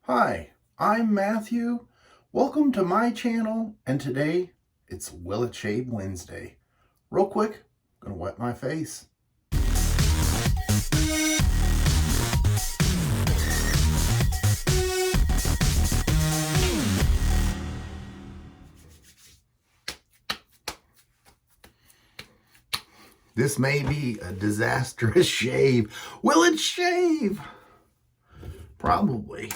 Hi, I'm Matthew. Welcome to my channel, and today it's Will It Shave Wednesday. Real quick, I'm gonna wet my face. This may be a disastrous shave. Will it shave? Probably.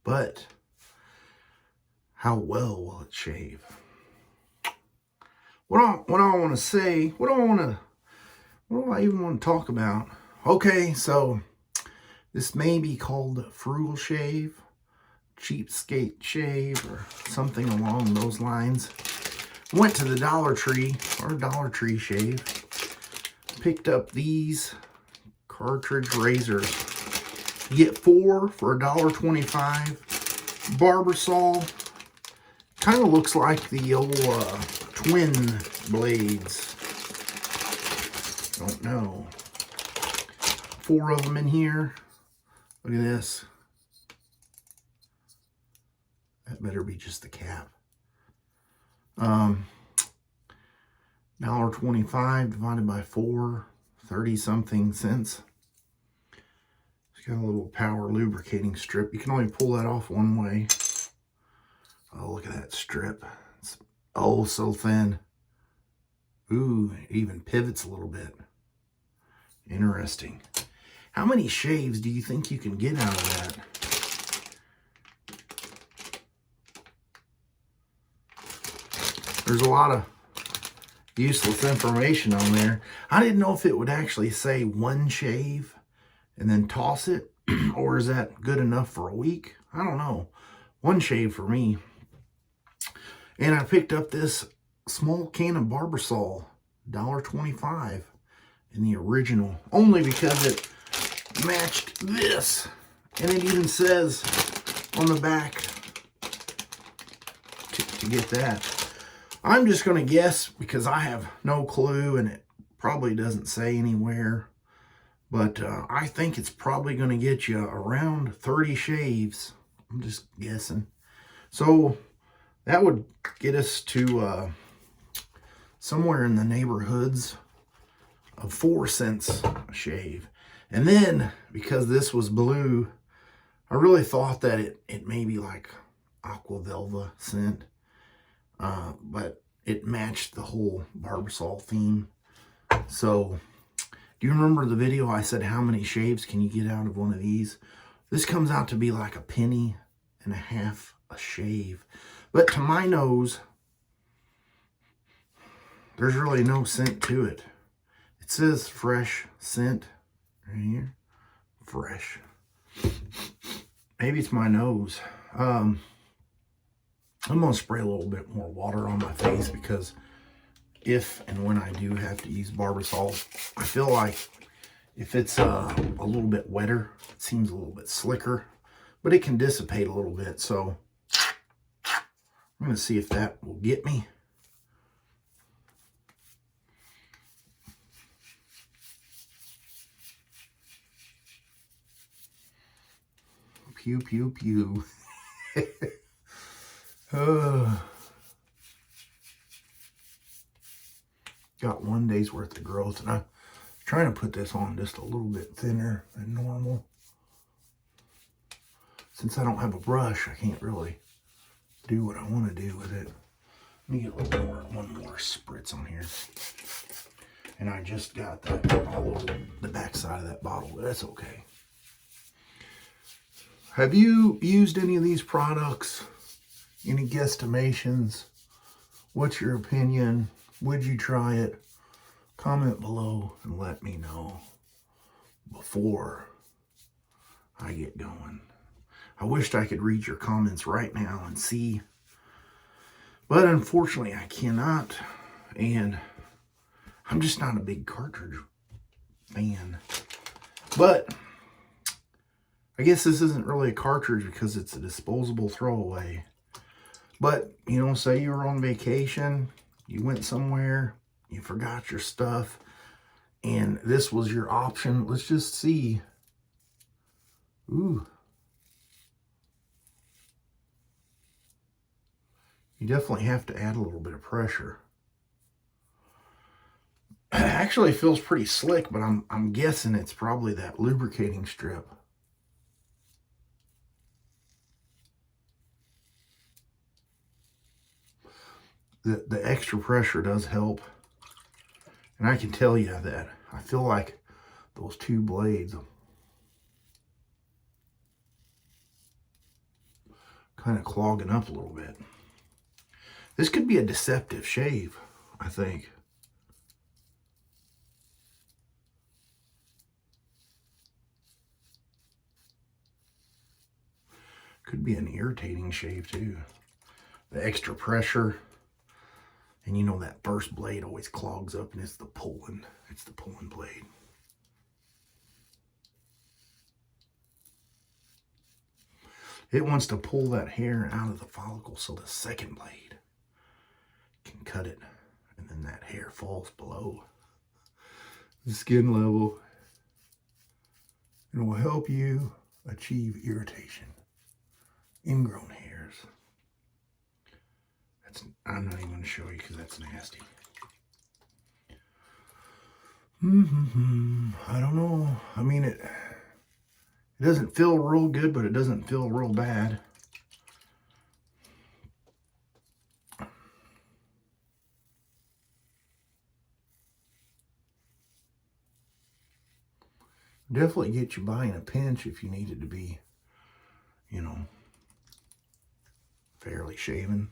But how well will it shave? What do I want to say? What do I even want to talk about? Okay, so this may be called Frugal shave, cheapskate shave, or something along those lines. Went to the Dollar Tree, or Dollar Tree shave. Picked up these Cartridge razors. You get 4 for $1.25. Barbasol. Kind of looks like the old twin blades. Don't know. 4 of them in here. Look at this. That better be just the cap. $1.25 divided by 4, 30-something cents. It's got a little power lubricating strip. You can only pull that off one way. Oh, look at that strip. It's oh so thin. Ooh, it even pivots a little bit. Interesting. How many shaves do you think you can get out of that? There's a lot of useless information on there. I didn't know if it would actually say 1 shave and then toss it, or is that good enough for a week? I don't know. 1 shave for me. And I picked up this small can of Barbasol, $1.25 in the original, only because it matched this. And it even says on the back to get that. I'm just going to guess because I have no clue, and it probably doesn't say anywhere. But I think it's probably going to get you around 30 shaves. I'm just guessing. So that would get us to somewhere in the neighborhoods of 4 cents a shave. And then, because this was blue, I really thought that it may be like aqua velva scent. But it matched the whole Barbasol theme. So, do you remember the video I said how many shaves can you get out of one of these? This comes out to be like $0.50 a shave. But to my nose, there's really no scent to it. It says fresh scent right here. Fresh. Maybe it's my nose. I'm going to spray a little bit more water on my face because if and when I do have to use Barbasol, I feel like if it's a little bit wetter, it seems a little bit slicker, but it can dissipate a little bit. So I'm going to see if that will get me. Pew, pew, pew. Got 1 day's worth of growth, and I'm trying to put this on just a little bit thinner than normal. Since I don't have a brush, I can't really do what I want to do with it. Let me get a little more, one more spritz on here. And I just got that all over the back side of that bottle, but that's okay. Have you used any of these products? Any guesstimations? What's your opinion? Would you try it? Comment below and let me know before I get going. I wished I could read your comments right now and see, but unfortunately I cannot, and I'm just not a big cartridge fan. But I guess this isn't really a cartridge because it's a disposable throwaway. But, you know, say you were on vacation, you went somewhere, you forgot your stuff, and this was your option. Let's just see. Ooh. You definitely have to add a little bit of pressure. Actually, it feels pretty slick, but I'm guessing it's probably that lubricating strip. The extra pressure does help. And I can tell you that I feel like those two blades kind of clogging up a little bit. This could be a deceptive shave, I think. Could be an irritating shave too. The extra pressure. And you know that first blade always clogs up, and it's the pulling blade. It wants to pull that hair out of the follicle so the second blade can cut it, and then that hair falls below the skin level. And it will help you achieve irritation, ingrown hairs. I'm not even going to show you because that's nasty. I don't know. I mean, it doesn't feel real good, but it doesn't feel real bad. Definitely get you by in a pinch if you need it to be, you know, fairly shaven.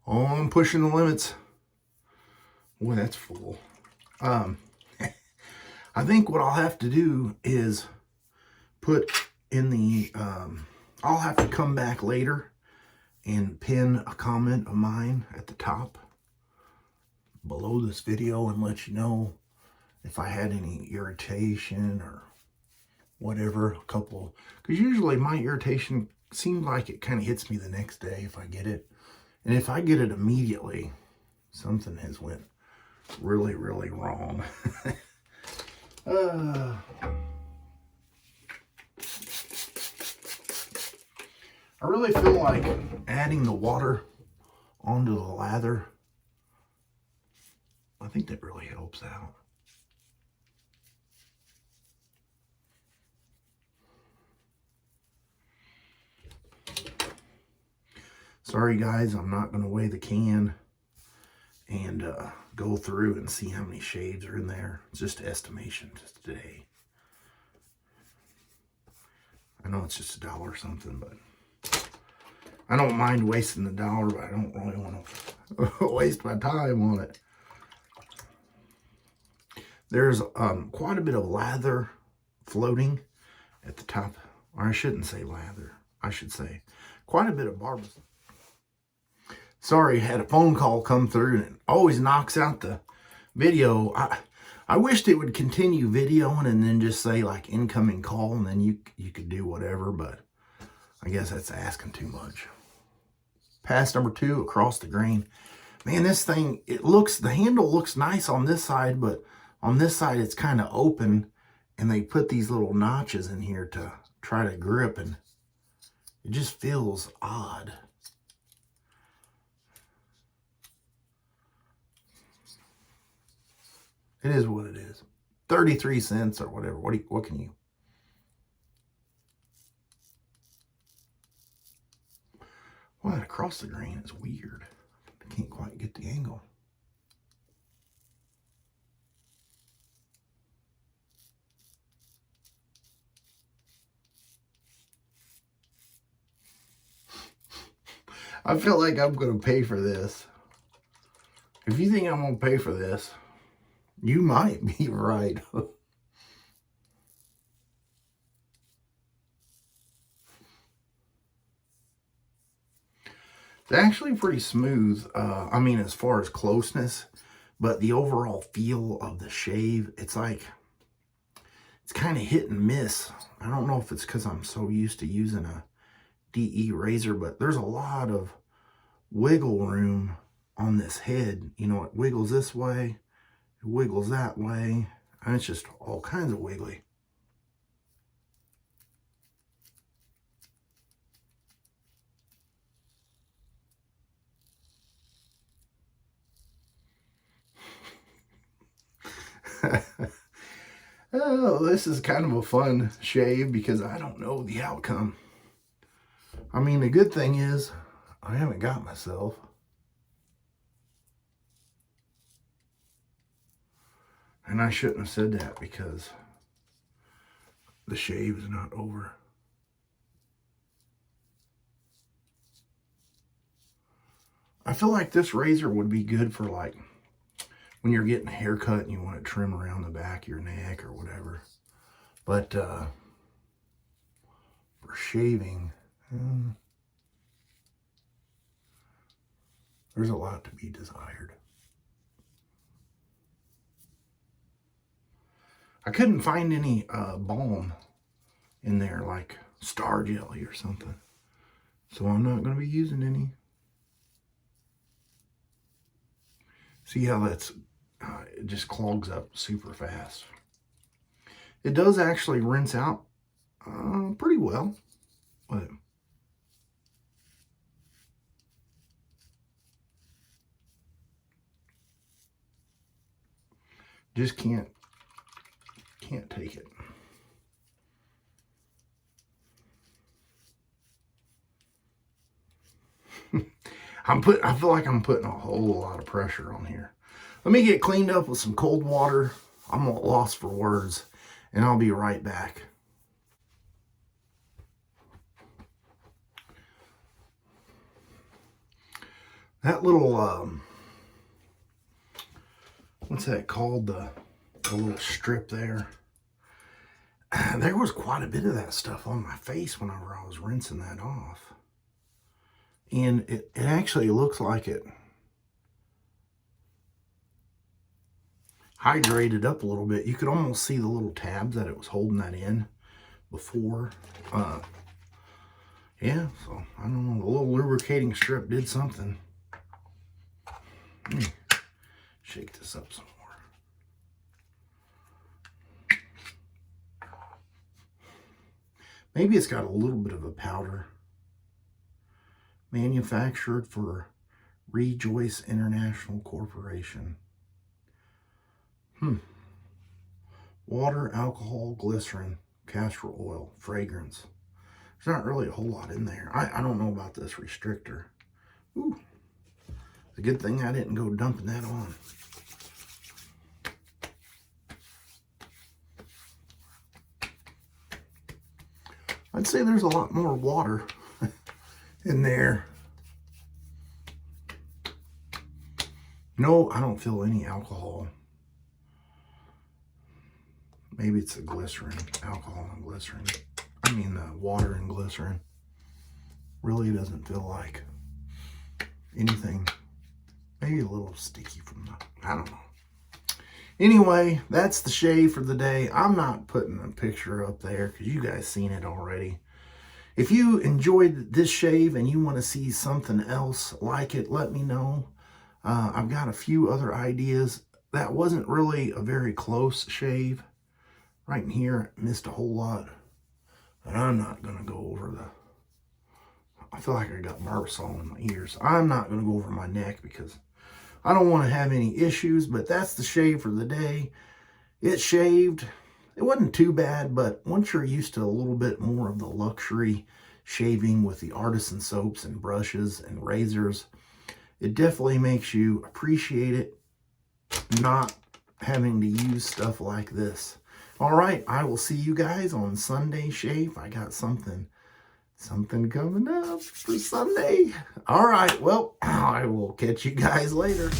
Oh, I'm pushing the limits. Boy, that's full. I think what I'll have to do is put in the, I'll have to come back later and pin a comment of mine at the top below this video and let you know if I had any irritation or whatever. A couple, because usually my irritation seems like it kind of hits me the next day if I get it. And if I get it immediately, something has went really, really wrong. I really feel like adding the water onto the lather. I think that really helps out. Sorry guys, I'm not going to weigh the can and go through and see how many shades are in there. It's just estimation just today. I know it's just $1 or something, but I don't mind wasting the $1, but I don't really want to waste my time on it. There's quite a bit of lather floating at the top. Or I shouldn't say lather. I should say quite a bit of Barbasol. Sorry, had a phone call come through and it always knocks out the video. I wished it would continue videoing and then just say like incoming call and then you could do whatever, but I guess that's asking too much. Pass number 2 across the grain. Man, this thing, the handle looks nice on this side, but on this side it's kind of open and they put these little notches in here to try to grip and it just feels odd. It is what it is. 33 cents or whatever. What can you? Well, that across the grain is weird. I can't quite get the angle. I feel like I'm going to pay for this. If you think I'm going to pay for this, you might be right. It's actually pretty smooth. I mean, as far as closeness, but the overall feel of the shave, it's like, it's kind of hit and miss. I don't know if it's because I'm so used to using a DE razor, but there's a lot of wiggle room on this head. You know, it wiggles this way, it wiggles that way. And it's just all kinds of wiggly. Oh, this is kind of a fun shave because I don't know the outcome. I mean, the good thing is I haven't got myself. And I shouldn't have said that because the shave is not over. I feel like this razor would be good for like when you're getting a haircut and you want to trim around the back of your neck or whatever. But for shaving, there's a lot to be desired. I couldn't find any balm in there like star jelly or something. So I'm not going to be using any. See how that's, it just clogs up super fast. It does actually rinse out pretty well, but just can't take it. I feel like I'm putting a whole lot of pressure on here. Let me get cleaned up with some cold water. I'm lost for words, and I'll be right back. That little, what's that called? The little strip there. There was quite a bit of that stuff on my face whenever I was rinsing that off. And it actually looks like it hydrated up a little bit. You could almost see the little tabs that it was holding that in before. Yeah, so I don't know, the little lubricating strip did something. Shake this up some more. Maybe it's got a little bit of a powder. Manufactured for Rejoice International Corporation. Water, alcohol, glycerin, castor oil, fragrance. There's not really a whole lot in there. I don't know about this restrictor. Ooh. It's a good thing I didn't go dumping that on. I'd say there's a lot more water in there. No, I don't feel any alcohol. Maybe it's the glycerin, alcohol and glycerin. I mean the water and glycerin. Really doesn't feel like anything. Maybe a little sticky from the, I don't know. Anyway, that's the shave for the day. I'm not putting a picture up there because you guys seen it already. If you enjoyed this shave and you want to see something else like it, let me know. I've got a few other ideas. That wasn't really a very close shave. Right in here, I missed a whole lot. But I'm not going to go over the... I feel like I got Barbasol in my ears. I'm not going to go over my neck because I don't want to have any issues. But that's the shave for the day. It shaved. It wasn't too bad, but once you're used to a little bit more of the luxury shaving with the Artisan soaps and brushes and razors, it definitely makes you appreciate it not having to use stuff like this. All right, I will see you guys on Sunday shave. I got something coming up for Sunday. All right, well, I will catch you guys later.